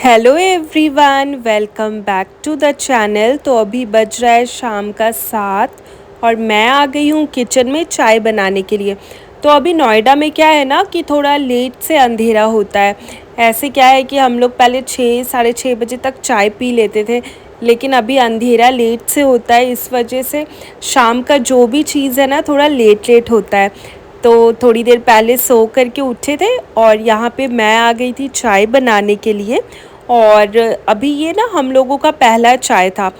Hello everyone, welcome back to the channel. तो अभी बज रहा है शाम का 7 और मैं आ गई हूँ किचन में चाय बनाने के लिए। तो अभी नोएडा में क्या है ना कि थोड़ा लेट से अंधेरा होता है। ऐसे क्या है कि हम लोग पहले 6 साढ़े 6 बजे तक चाय पी लेते थे, लेकिन अभी अंधेरा लेट से होता है, इस वजह से शाम का जो भी चीज़ है ना थोड़ा लेट लेट होता है। तो थोड़ी देर पहले सो करके उठे थे और यहाँ पे मैं आ गई थी चाय बनाने के लिए। और अभी ये ना हम लोगों का पहला चाय था।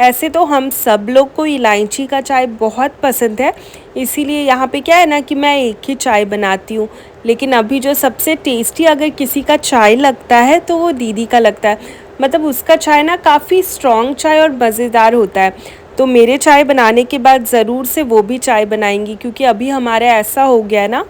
ऐसे तो हम सब लोग को इलायची का चाय बहुत पसंद है, इसीलिए यहाँ पे क्या है ना कि मैं एक ही चाय बनाती हूँ। लेकिन अभी जो सबसे टेस्टी अगर किसी का चाय लगता है तो वो दीदी का लगता है। मतलब उसका चाय ना काफ़ी स्ट्रॉन्ग चाय और मज़ेदार होता है। तो मेरे चाय बनाने के बाद ज़रूर से वो भी चाय बनाएंगी, क्योंकि अभी हमारा ऐसा हो गया ना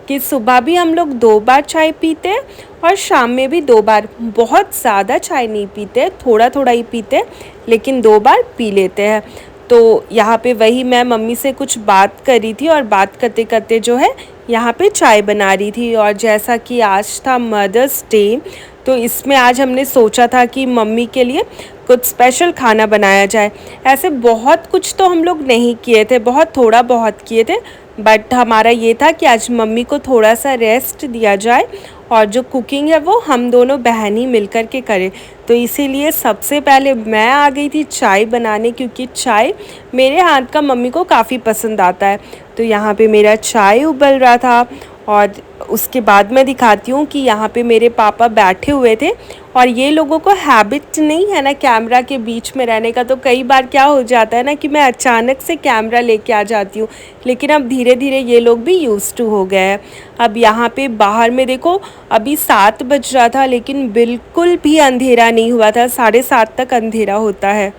कि सुबह भी हम लोग 2 बार चाय पीते हैं और शाम में भी 2 बार। बहुत ज़्यादा चाय नहीं पीते, थोड़ा थोड़ा ही पीते, लेकिन 2 बार पी लेते हैं। तो यहाँ पे वही मैं मम्मी से कुछ बात कर रही थी और बात करते करते जो है यहाँ पे चाय बना रही थी। और जैसा कि आज था मदर्स डे, तो इसमें आज हमने सोचा था कि मम्मी के लिए कुछ स्पेशल खाना बनाया जाए। ऐसे बहुत कुछ तो हम लोग नहीं किए थे, बहुत थोड़ा बहुत किए थे, बट हमारा ये था कि आज मम्मी को थोड़ा सा रेस्ट दिया जाए और जो कुकिंग है वो हम दोनों बहन ही मिल कर के करें। तो इसीलिए सबसे पहले मैं आ गई थी चाय बनाने, क्योंकि चाय मेरे हाथ का मम्मी को काफ़ी पसंद आता है। तो यहाँ पे मेरा चाय उबल रहा था और उसके बाद मैं दिखाती हूँ कि यहाँ पे मेरे पापा बैठे हुए थे। और ये लोगों को हैबिट नहीं है ना कैमरा के बीच में रहने का, तो कई बार क्या हो जाता है ना कि मैं अचानक से कैमरा लेके आ जाती हूँ। लेकिन अब धीरे धीरे ये लोग भी यूज़ टू हो गए हैं। अब यहाँ पे बाहर में देखो, अभी 7 बज रहा था लेकिन बिल्कुल भी अंधेरा नहीं हुआ था। 7:30 तक अंधेरा होता है।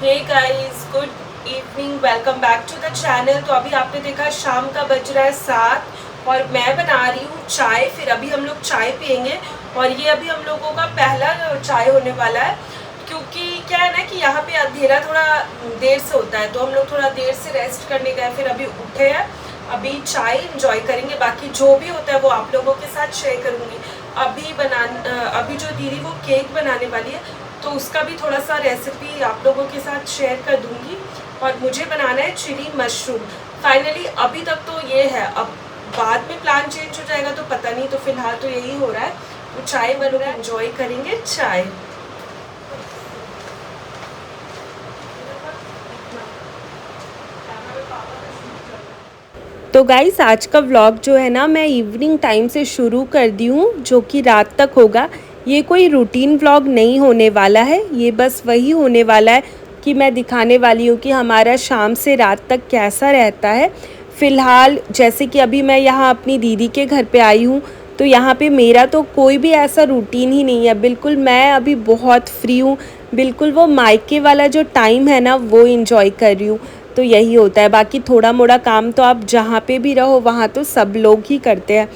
Hey guys, good evening, welcome back to the channel. तो अभी आपने देखा शाम का बज रहा है 7 और मैं बना रही हूँ चाय। फिर अभी हम लोग चाय पियेंगे और ये अभी हम लोगों का पहला चाय होने वाला है, क्योंकि क्या है ना कि यहाँ पे अंधेरा थोड़ा देर से होता है, तो हम लोग थोड़ा देर से रेस्ट करने गए, फिर अभी उठे हैं। अभी चाय इंजॉय करेंगे, बाकी जो भी होता है वो आप लोगों के साथ शेयर करूँगी। अभी जो दीदी वो केक बनाने वाली है, तो उसका भी थोड़ा सा रेसिपी आप लोगों के साथ शेयर कर दूँगी। और मुझे बनाना है चिली मशरूम। फाइनली अभी तक तो ये है, अब बाद में प्लान चेंज हो जाएगा तो पता नहीं, तो फिलहाल तो यही हो रहा है। तो चाय बन रहा है, एंजॉय करेंगे चाय। तो गाइस, आज का व्लॉग जो है ना मैं इवनिंग टाइम से शुरू कर दी हूँ, जो कि रात तक होगा। ये कोई रूटीन व्लॉग नहीं होने वाला है, ये बस वही होने वाला है कि मैं दिखाने वाली हूँ कि हमारा शाम से रात तक कैसा रहता है। फ़िलहाल जैसे कि अभी मैं यहाँ अपनी दीदी के घर पे आई हूँ, तो यहाँ पे मेरा तो कोई भी ऐसा रूटीन ही नहीं है। बिल्कुल मैं अभी बहुत फ्री हूँ, बिल्कुल वो मायके वाला जो टाइम है ना वो इंजॉय कर रही हूँ। तो यही होता है, बाकी थोड़ा मोड़ा काम तो आप जहाँ पे भी रहो वहाँ तो सब लोग ही करते हैं,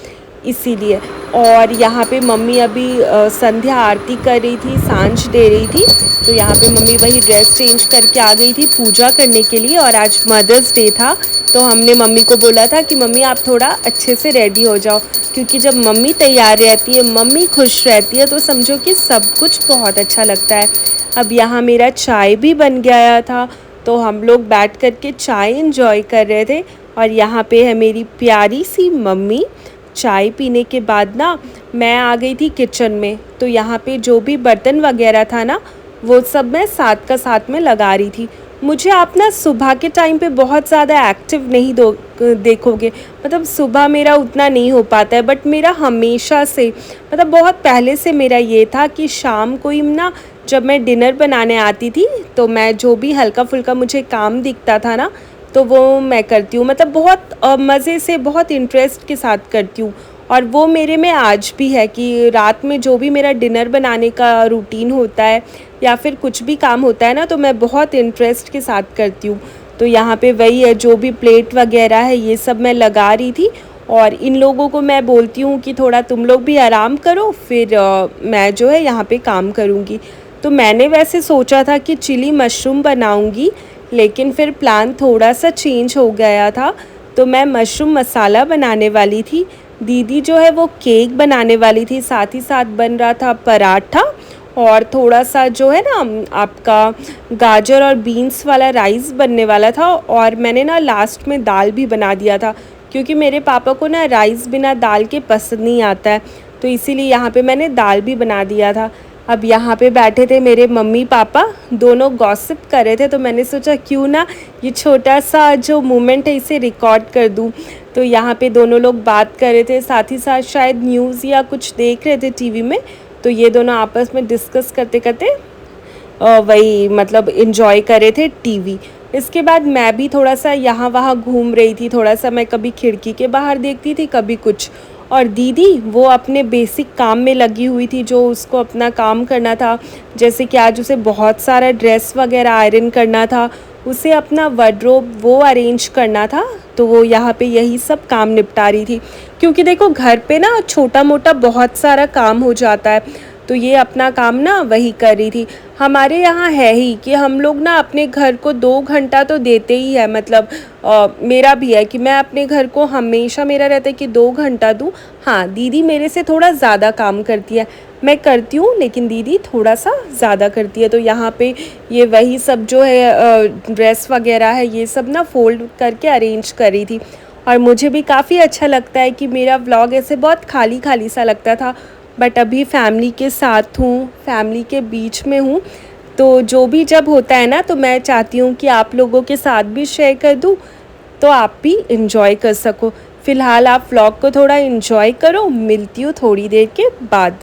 इसीलिए। और यहाँ पे मम्मी अभी संध्या आरती कर रही थी, सांझ दे रही थी। तो यहाँ पे मम्मी वही ड्रेस चेंज करके आ गई थी पूजा करने के लिए, और आज मदर्स डे था। तो हमने मम्मी को बोला था कि मम्मी आप थोड़ा अच्छे से रेडी हो जाओ, क्योंकि जब मम्मी तैयार रहती है, मम्मी खुश रहती है, तो समझो कि सब कुछ बहुत अच्छा लगता है। अब यहाँ मेरा चाय भी बन गया था, तो हम लोग बैठ कर के चाय इंजॉय कर रहे थे। और यहाँ पे है मेरी प्यारी सी मम्मी। चाय पीने के बाद ना मैं आ गई थी किचन में, तो यहाँ पे जो भी बर्तन वगैरह था ना वो सब मैं साथ का साथ में लगा रही थी। मुझे आप ना सुबह के टाइम पे बहुत ज़्यादा एक्टिव नहीं देखोगे, मतलब सुबह मेरा उतना नहीं हो पाता है। बट मेरा हमेशा से, मतलब बहुत पहले से मेरा ये था कि शाम को ही ना जब मैं डिनर बनाने आती थी, तो मैं जो भी हल्का फुल्का मुझे काम दिखता था ना तो वो मैं करती हूँ। मतलब बहुत मज़े से, बहुत इंटरेस्ट के साथ करती हूँ। और वो मेरे में आज भी है कि रात में जो भी मेरा डिनर बनाने का रूटीन होता है या फिर कुछ भी काम होता है ना, तो मैं बहुत इंटरेस्ट के साथ करती हूँ। तो यहाँ पे वही है, जो भी प्लेट वगैरह है ये सब मैं लगा रही थी। और इन लोगों को मैं बोलती हूँ कि थोड़ा तुम लोग भी आराम करो, फिर मैं जो है यहाँ पे काम करूँगी। तो मैंने वैसे सोचा था कि चिली मशरूम बनाऊँगी, लेकिन फिर प्लान थोड़ा सा चेंज हो गया था। तो मैं मशरूम मसाला बनाने वाली थी। दीदी जो है वो केक बनाने वाली थी, साथ ही साथ बन रहा था पराठा और थोड़ा सा जो है ना आपका गाजर और बीन्स वाला राइस बनने वाला था। और मैंने ना लास्ट में दाल भी बना दिया था, क्योंकि मेरे पापा को ना राइस बिना दाल के पसंद नहीं आता है, तो इसीलिए यहाँ पे मैंने दाल भी बना दिया था। अब यहाँ पे बैठे थे मेरे मम्मी पापा, दोनों गॉसिप कर रहे थे, तो मैंने सोचा क्यों ना ये छोटा सा जो मोमेंट है इसे रिकॉर्ड कर दूँ। तो यहाँ पे दोनों लोग बात कर रहे थे, साथ ही साथ शायद न्यूज़ या कुछ देख रहे थे टीवी में, तो ये दोनों आपस में डिस्कस करते करते वही मतलब इन्जॉय कर रहे थे टीवी। इसके बाद मैं भी थोड़ा सा यहाँ वहाँ घूम रही थी, थोड़ा सा मैं कभी खिड़की के बाहर देखती थी, कभी कुछ। और दीदी वो अपने बेसिक काम में लगी हुई थी, जो उसको अपना काम करना था, जैसे कि आज उसे बहुत सारा ड्रेस वगैरह आयरन करना था, उसे अपना वार्डरोब वो अरेंज करना था, तो वो यहाँ पे यही सब काम निपटा रही थी। क्योंकि देखो घर पे ना छोटा मोटा बहुत सारा काम हो जाता है, तो ये अपना काम ना वही कर रही थी। हमारे यहाँ है ही कि हम लोग ना अपने घर को 2 घंटा तो देते ही है, मतलब मेरा भी है कि मैं अपने घर को हमेशा मेरा रहता है कि 2 घंटा दूँ। हाँ, दीदी मेरे से थोड़ा ज़्यादा काम करती है, मैं करती हूँ लेकिन दीदी थोड़ा सा ज़्यादा करती है। तो यहाँ पे ये वही सब जो है ड्रेस वगैरह है ये सब ना फोल्ड करके अरेंज कर रही थी। और मुझे भी काफ़ी अच्छा लगता है कि मेरा व्लॉग ऐसे बहुत खाली खाली सा लगता था, बट अभी फैमिली के साथ हूँ, फैमिली के बीच में हूँ, तो जो भी जब होता है ना तो मैं चाहती हूँ कि आप लोगों के साथ भी शेयर कर दूँ, तो आप भी इन्जॉय कर सको। फ़िलहाल आप व्लॉग को थोड़ा इन्जॉय करो, मिलती हूँ थोड़ी देर के बाद।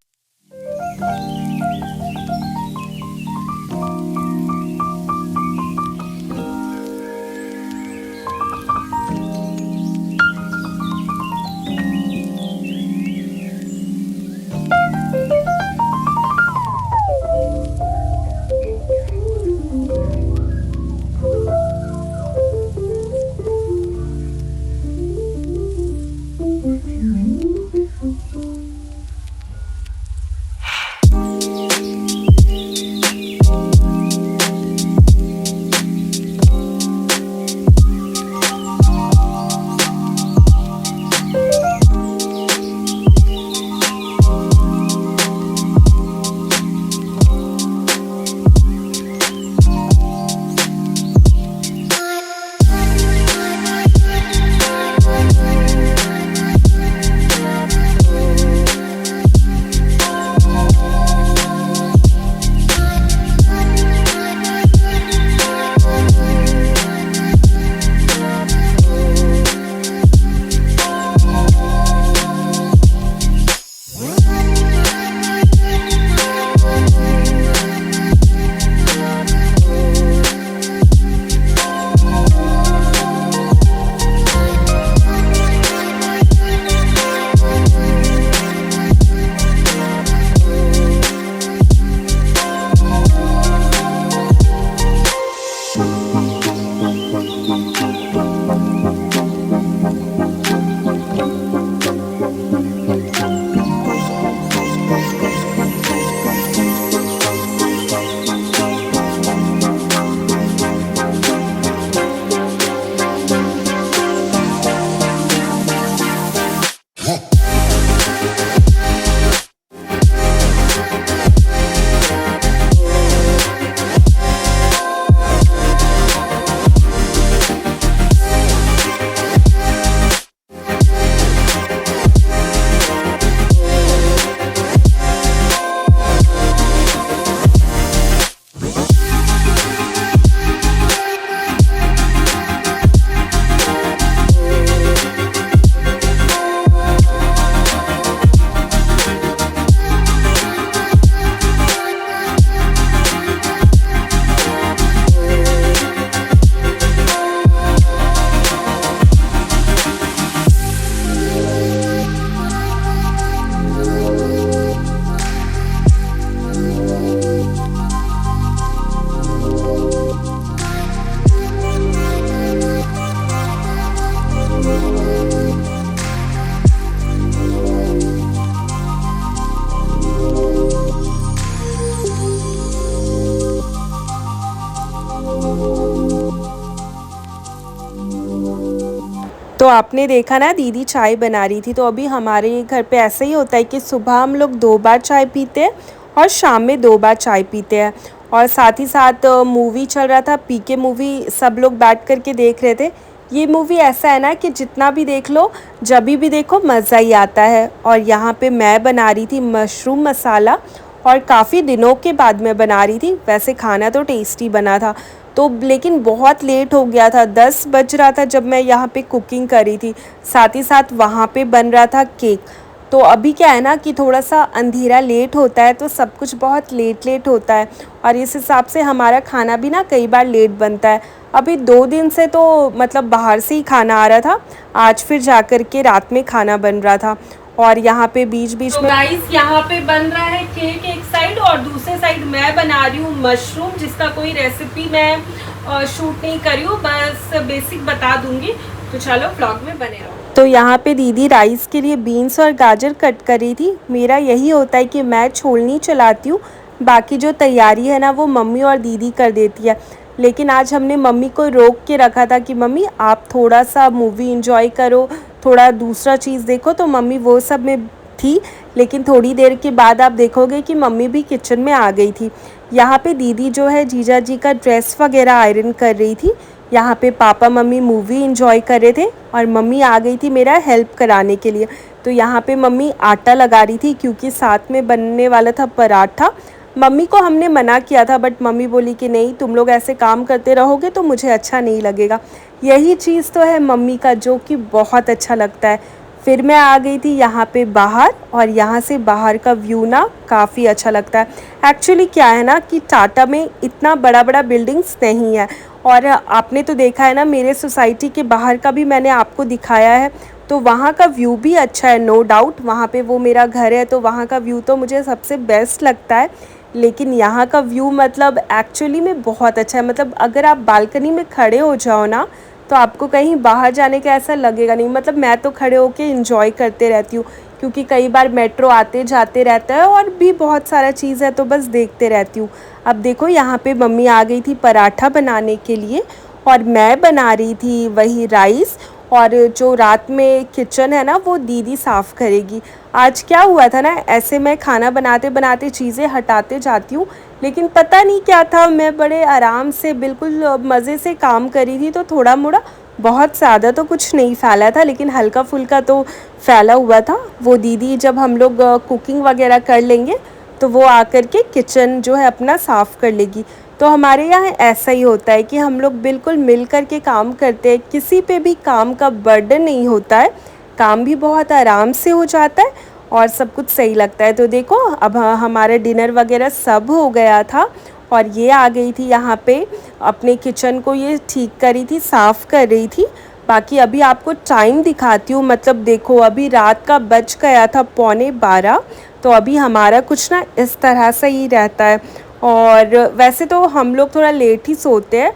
तो आपने देखा ना दीदी चाय बना रही थी। तो अभी हमारे घर पे ऐसा ही होता है कि सुबह हम लोग 2 बार चाय पीते हैं और शाम में 2 बार चाय पीते हैं। और साथ ही साथ मूवी चल रहा था, पीके मूवी सब लोग बैठ कर के देख रहे थे। ये मूवी ऐसा है ना कि जितना भी देख लो, जब भी देखो मज़ा ही आता है। और यहाँ पे मैं बना रही थी मशरूम मसाला, और काफ़ी दिनों के बाद मैं बना रही थी। वैसे खाना तो टेस्टी बना था, तो लेकिन बहुत लेट हो गया था, 10 बज रहा था जब मैं यहाँ पे कुकिंग कर रही थी। साथ ही साथ वहाँ पे बन रहा था केक। तो अभी क्या है ना कि थोड़ा सा अंधेरा लेट होता है, तो सब कुछ बहुत लेट लेट होता है, और इस हिसाब से हमारा खाना भी ना कई बार लेट बनता है। अभी 2 दिन से तो मतलब बाहर से ही खाना आ रहा था, आज फिर जा कर के रात में खाना बन रहा था। और यहाँ पे बीच बीच में गाइस यहाँ पे बन रहा है केक एक साइड, और दूसरे साइड मैं बना रही हूँ मशरूम, जिसका कोई रेसिपी मैं शूट नहीं करी हूँ, बस बेसिक बता दूंगी। तो चलो व्लॉग में बने रहो। तो यहाँ पे दीदी राइस के लिए बीन्स और गाजर कट कर रही थी। मेरा यही होता है कि मैं छोलनी चलाती हूँ, बाकी जो तैयारी है ना वो मम्मी और दीदी कर देती है। लेकिन आज हमने मम्मी को रोक के रखा था कि मम्मी आप थोड़ा सा मूवी इंजॉय करो, थोड़ा दूसरा चीज़ देखो, तो मम्मी वो सब में थी। लेकिन थोड़ी देर के बाद आप देखोगे कि मम्मी भी किचन में आ गई थी। यहाँ पे दीदी जो है जीजा जी का ड्रेस वगैरह आयरन कर रही थी। यहाँ पे पापा मम्मी मूवी इंजॉय कर रहे थे, और मम्मी आ गई थी मेरा हेल्प कराने के लिए। तो यहाँ पे मम्मी आटा लगा रही थी, क्योंकि साथ में बनने वाला था पराठा। मम्मी को हमने मना किया था, बट मम्मी बोली कि नहीं, तुम लोग ऐसे काम करते रहोगे तो मुझे अच्छा नहीं लगेगा। यही चीज़ तो है मम्मी का, जो कि बहुत अच्छा लगता है। फिर मैं आ गई थी यहाँ पे बाहर, और यहाँ से बाहर का व्यू ना काफ़ी अच्छा लगता है। एक्चुअली क्या है ना कि टाटा में इतना बड़ा बड़ा बिल्डिंग्स नहीं है, और आपने तो देखा है ना मेरे सोसाइटी के बाहर का भी मैंने आपको दिखाया है। तो वहाँ का व्यू भी अच्छा है, नो डाउट। वहाँ पे वो मेरा घर है, तो वहाँ का व्यू तो मुझे सबसे बेस्ट लगता है। लेकिन यहाँ का व्यू मतलब एक्चुअली में बहुत अच्छा है। मतलब अगर आप बालकनी में खड़े हो जाओ ना, तो आपको कहीं बाहर जाने का ऐसा लगेगा नहीं। मतलब मैं तो खड़े होके एंजॉय करते रहती हूँ, क्योंकि कई बार मेट्रो आते जाते रहता है, और भी बहुत सारा चीज़ है, तो बस देखते रहती हूँ। अब देखो यहाँ पे मम्मी आ गई थी पराठा बनाने के लिए, और मैं बना रही थी वही राइस। और जो रात में किचन है ना वो दीदी साफ़ करेगी। आज क्या हुआ था ना, ऐसे मैं खाना बनाते बनाते चीज़ें हटाते जाती हूँ, लेकिन पता नहीं क्या था, मैं बड़े आराम से बिल्कुल मज़े से काम करी थी। तो थोड़ा मोड़ा, बहुत ज़्यादा तो कुछ नहीं फैला था, लेकिन हल्का फुल्का तो फैला हुआ था। वो दीदी जब हम लोग कुकिंग वगैरह कर लेंगे, तो वो आकर के किचन जो है अपना साफ़ कर लेगी। तो हमारे यहाँ ऐसा ही होता है कि हम लोग बिल्कुल मिल कर के काम करते हैं, किसी पे भी काम का बर्डन नहीं होता है, काम भी बहुत आराम से हो जाता है, और सब कुछ सही लगता है। तो देखो अब हमारा डिनर वगैरह सब हो गया था, और ये आ गई थी यहाँ पे अपने किचन को ये ठीक करी थी, साफ़ कर रही थी। बाकी अभी आपको टाइम दिखाती हूँ। मतलब देखो अभी रात का बज गया था 11:15। तो अभी हमारा कुछ ना इस तरह से ही रहता है। और वैसे तो हम लोग थोड़ा लेट ही सोते हैं,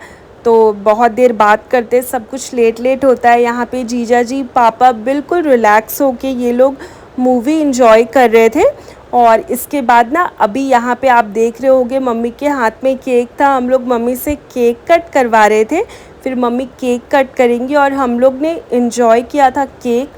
तो बहुत देर बात करते, सब कुछ लेट लेट होता है। यहाँ पे जीजा जी पापा बिल्कुल रिलैक्स होके ये लोग मूवी इंजॉय कर रहे थे। और इसके बाद ना अभी यहाँ पे आप देख रहे होगे मम्मी के हाथ में केक था, हम लोग मम्मी से केक कट करवा रहे थे। फिर मम्मी केक कट करेंगी, और हम लोग ने इंजॉय किया था केक।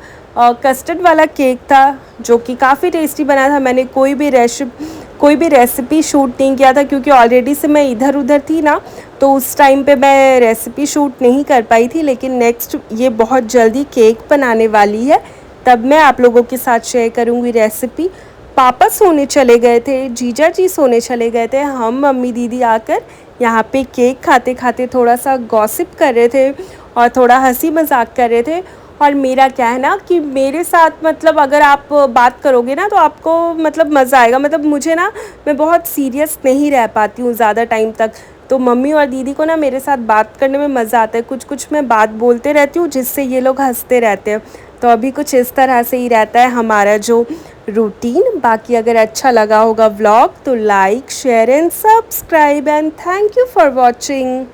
कस्टर्ड वाला केक था, जो कि काफ़ी टेस्टी बना था। मैंने कोई भी रेसिपी शूट नहीं किया था, क्योंकि ऑलरेडी से मैं इधर उधर थी ना, तो उस टाइम पे मैं रेसिपी शूट नहीं कर पाई थी। लेकिन नेक्स्ट ये बहुत जल्दी केक बनाने वाली है, तब मैं आप लोगों के साथ शेयर करूँगी रेसिपी। पापा सोने चले गए थे, जीजा जी सोने चले गए थे, हम मम्मी दीदी आकर यहाँ पे केक खाते खाते थोड़ा सा गॉसिप कर रहे थे, और थोड़ा हंसी मजाक कर रहे थे। और मेरा क्या है ना कि मेरे साथ मतलब अगर आप बात करोगे ना, तो आपको मतलब मज़ा आएगा। मतलब मुझे ना, मैं बहुत सीरियस नहीं रह पाती हूँ ज़्यादा टाइम तक। तो मम्मी और दीदी को ना मेरे साथ बात करने में मज़ा आता है। कुछ कुछ मैं बात बोलते रहती हूँ, जिससे ये लोग हंसते रहते हैं। तो अभी कुछ इस तरह से ही रहता है हमारा जो रूटीन। बाकी अगर अच्छा लगा होगा व्लॉग, तो like share and subscribe, and thank you for watching.